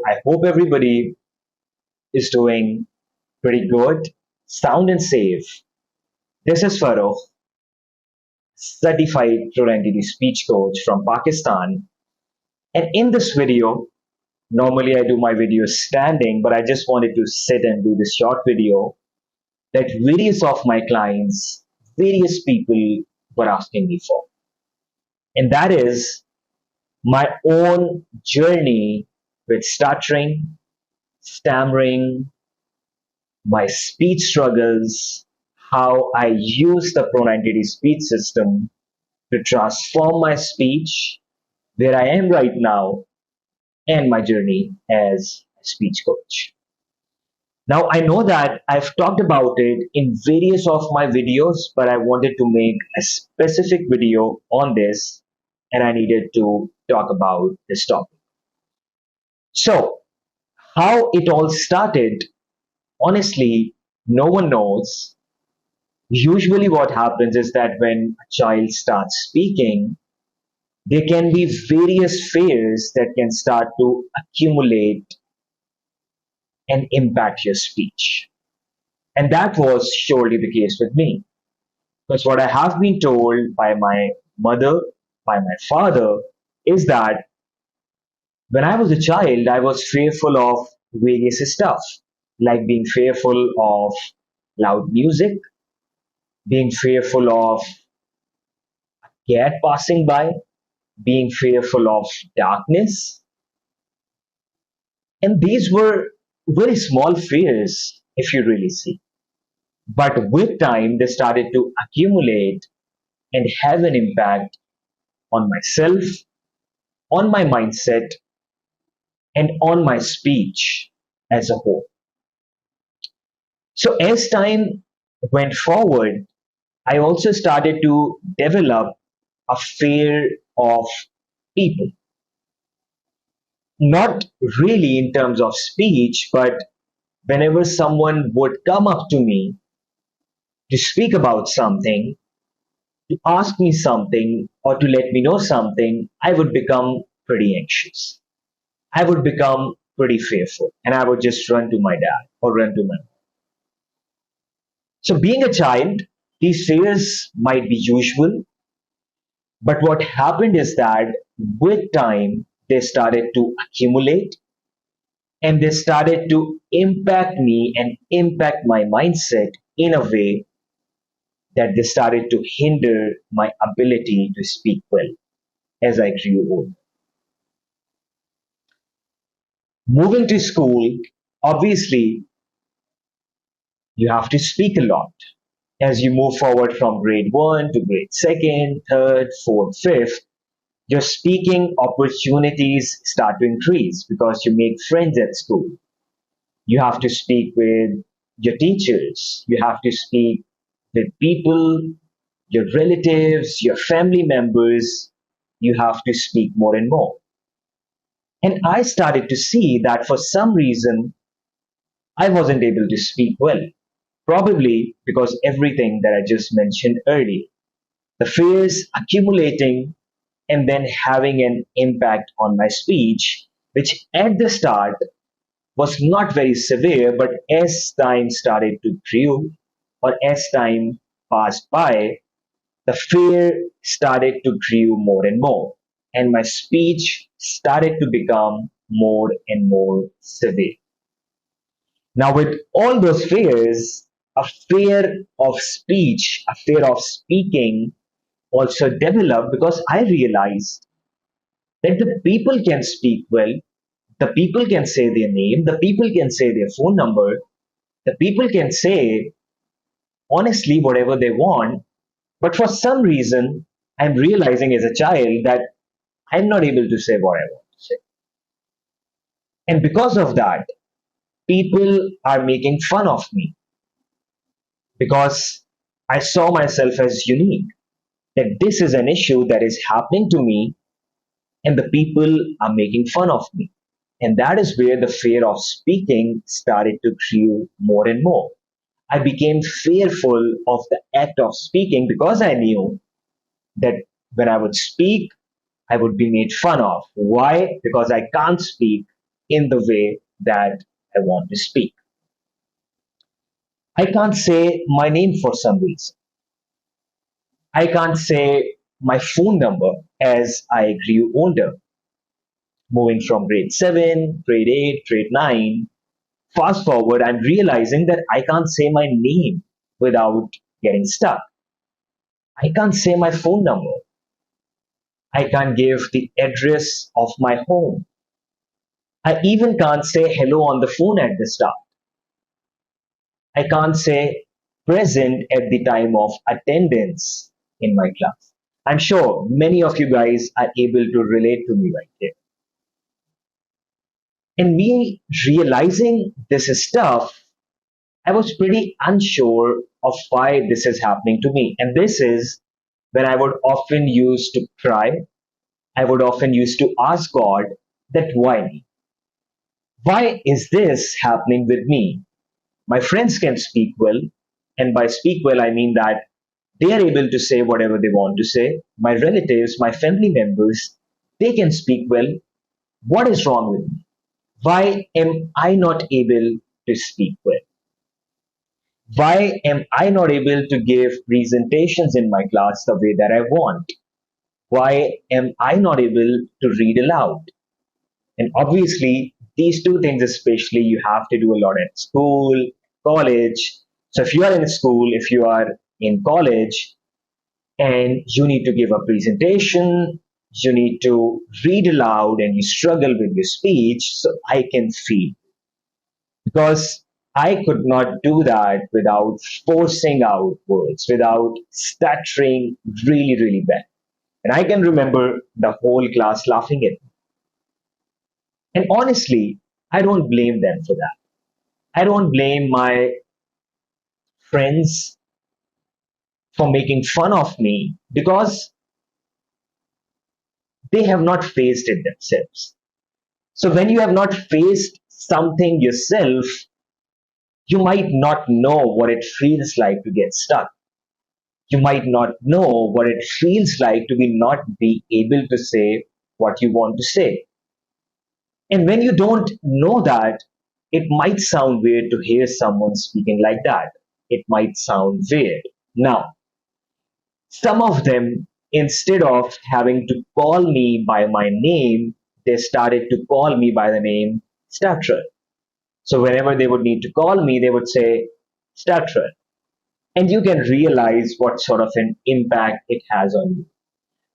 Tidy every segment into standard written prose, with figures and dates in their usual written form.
I hope everybody is doing pretty good, sound and safe. This is Farrukh, certified Pro90d speech coach from Pakistan. And in this video, normally I do my videos standing, but I just wanted to sit and do this short video that various of my clients, various people were asking me for. And that is my own journey with stuttering, stammering, my speech struggles, how I use the Pro90d speech system to transform my speech, where I am right now, and my journey as a speech coach. Now, I know that I've talked about it in various of my videos, but I wanted to make a specific video on this, and I needed to talk about this topic. So, how it all started, honestly, no one knows. Usually, what happens is that when a child starts speaking, there can be various fears that can start to accumulate and impact your speech. And that was surely the case with me. Because what I have been told by my mother, by my father, is that when I was a child, I was fearful of various stuff, like being fearful of loud music, being fearful of cat passing by, being fearful of darkness. And these were very small fears, if you really see. But with time, they started to accumulate and have an impact on myself, on my mindset, and on my speech as a whole. So as time went forward, I also started to develop a fear of people. Not really in terms of speech, but whenever someone would come up to me to speak about something, to ask me something, or to let me know something, I would become pretty anxious. I would become pretty fearful, and I would just run to my dad or run to my mom. So, being a child, these fears might be usual, but what happened is that with time, they started to accumulate and they started to impact me and impact my mindset in a way that they started to hinder my ability to speak well as I grew older. Moving to school, obviously, you have to speak a lot. As you move forward from grade 1 to grade 2nd, 3rd, 4th, 5th, your speaking opportunities start to increase because you make friends at school. You have to speak with your teachers. You have to speak with people, your relatives, your family members. You have to speak more and more. And I started to see that for some reason, I wasn't able to speak well. Probably because everything that I just mentioned earlier. The fears accumulating and then having an impact on my speech, which at the start was not very severe, but as time started to grow or as time passed by, the fear started to grow more and more, and my speech started to become more and more severe. Now, with all those fears, a fear of speech, a fear of speaking also developed because I realized that the people can speak well, the people can say their name, the people can say their phone number, the people can say honestly whatever they want, but for some reason, I'm realizing as a child that I'm not able to say what I want to say. And because of that, people are making fun of me because I saw myself as unique, that this is an issue that is happening to me and the people are making fun of me. And that is where the fear of speaking started to grow more and more. I became fearful of the act of speaking because I knew that when I would speak, I would be made fun of. Why? Because I can't speak in the way that I want to speak. I can't say my name for some reason. I can't say my phone number as I grew older, moving from grade 7, grade 8, grade 9. Fast forward, I'm realizing that I can't say my name without getting stuck. I can't say my phone number. I can't give the address of my home. I even can't say hello on the phone at the start. I can't say present at the time of attendance in my class. I'm sure many of you guys are able to relate to me right here. And me realizing this stuff, I was pretty unsure of why this is happening to me. And this is when I would often use to cry. I would often use to ask God that why me? Why is this happening with me? My friends can speak well, and by speak well, I mean that they are able to say whatever they want to say. My relatives, my family members, they can speak well. What is wrong with me? Why am I not able to speak well? Why am I not able to give presentations in my class the way that I want? Why am I not able to read aloud? And obviously, these two things, especially, you have to do a lot at school, college. So if you are in school, if you are in college, and you need to give a presentation, you need to read aloud, and you struggle with your speech, so I can feel because I could not do that without forcing out words, without stuttering really, really bad. And I can remember the whole class laughing at me. And honestly, I don't blame them for that. I don't blame my friends for making fun of me because they have not faced it themselves. So when you have not faced something yourself, you might not know what it feels like to get stuck. You might not know what it feels like to be not be able to say what you want to say. And when you don't know that, it might sound weird to hear someone speaking like that. It might sound weird. Now, some of them, instead of having to call me by my name, they started to call me by the name Stutterer. So whenever they would need to call me, they would say Stutterer. And you can realize what sort of an impact it has on you,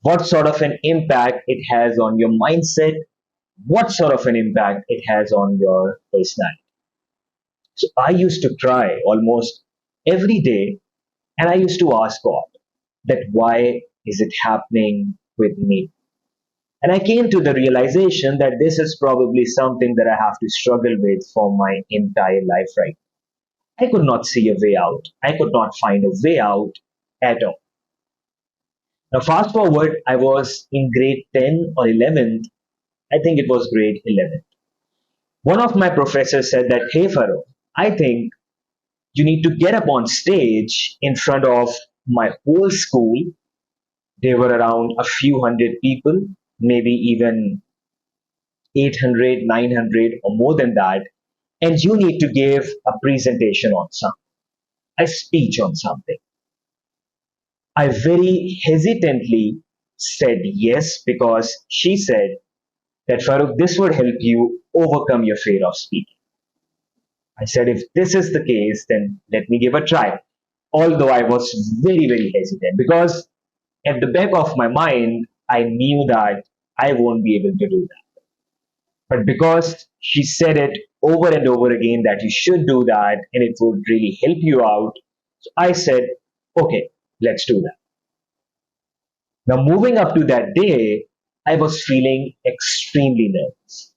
what sort of an impact it has on your mindset, what sort of an impact it has on your personality. So I used to cry almost every day, and I used to ask God that why is it happening with me? And I came to the realization that this is probably something that I have to struggle with for my entire life right. I could not see a way out. I could not find a way out at all. Now fast forward, I was in grade 10 or 11th. I think it was grade 11. One of my professors said that, hey Farrukh, I think you need to get up on stage in front of my whole school. There were around a few hundred people, maybe even 800, 900, or more than that. And you need to give a presentation on something, a speech on something. I very hesitantly said yes because she said that Farooq, this would help you overcome your fear of speaking. I said, if this is the case, then let me give a try. Although I was very, very hesitant because at the back of my mind, I knew that I won't be able to do that. But because she said it over and over again that you should do that and it would really help you out, so I said, okay, let's do that. Now, moving up to that day, I was feeling extremely nervous.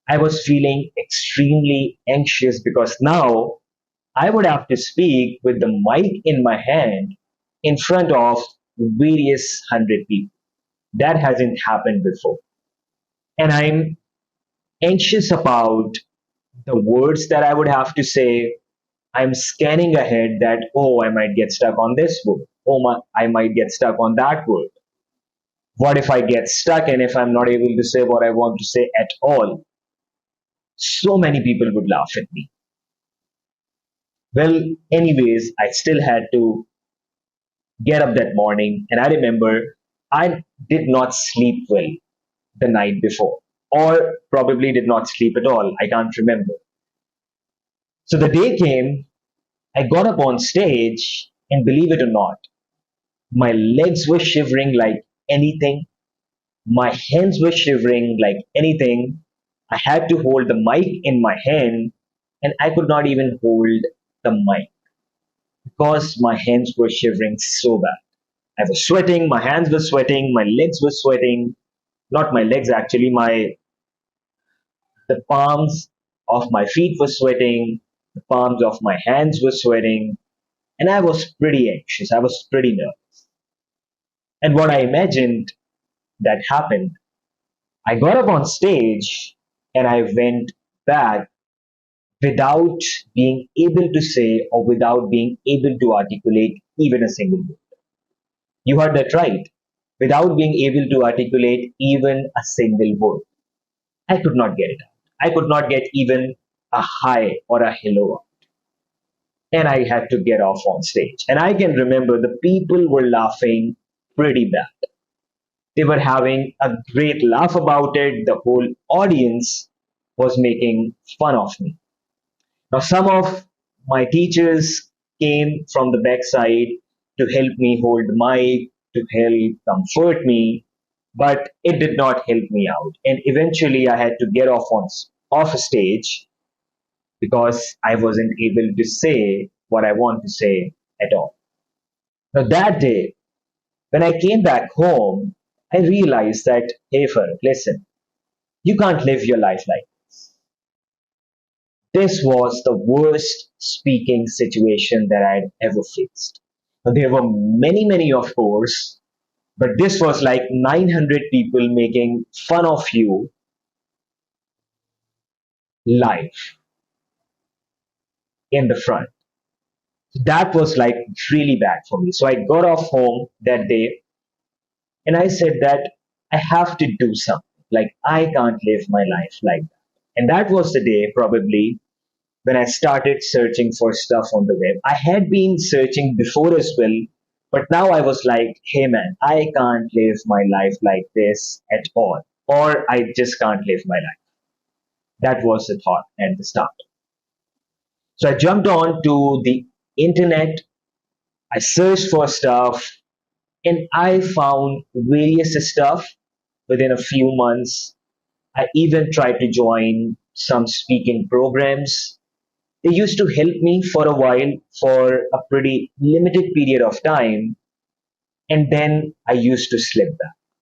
I was feeling extremely anxious because now I would have to speak with the mic in my hand in front of various hundred people. That hasn't happened before. And I'm anxious about the words that I would have to say. I'm scanning ahead that, oh, I might get stuck on this word. Oh, I might get stuck on that word. What if I get stuck and if I'm not able to say what I want to say at all? So many people would laugh at me. Well, anyways, I still had to get up that morning, and I remember I did not sleep well the night before, or probably did not sleep at all. I can't remember. So the day came, I got up on stage, and believe it or not, my legs were shivering like anything. My hands were shivering like anything. I had to hold the mic in my hand, and I could not even hold the mic because my hands were shivering so bad. I was sweating, my hands were sweating, my legs were sweating. Not my legs actually, my the palms of my feet were sweating, the palms of my hands were sweating, and I was pretty anxious. I was pretty nervous. And what I imagined that happened, I got up on stage and I went back without being able to say or without being able to articulate even a single word. You heard that right. Without being able to articulate even a single word. I could not get it out. I could not get even a hi or a hello out. And I had to get off on stage. And I can remember the people were laughing pretty bad. They were having a great laugh about it. The whole audience was making fun of me. Now, some of my teachers came from the backside to help me hold the mic, to help comfort me, but it did not help me out. And eventually, I had to get off stage because I wasn't able to say what I want to say at all. Now, that day, when I came back home, I realized that, hey, Farrukh, listen, you can't live your life like this. This was the worst speaking situation that I'd ever faced. Now, there were many, many, of course, but this was like 900 people making fun of you live in the front. That was like really bad for me. So I got off home that day and I said that I have to do something. Like, I can't live my life like that. And that was the day, probably, when I started searching for stuff on the web. I had been searching before as well, but now I was like, hey man, I can't live my life like this at all. Or I just can't live my life. That was the thought at the start. So I jumped on to the internet, I searched for stuff, and I found various stuff within a few months. I even tried to join some speaking programs. They used to help me for a while for a pretty limited period of time, and then I used to slip back.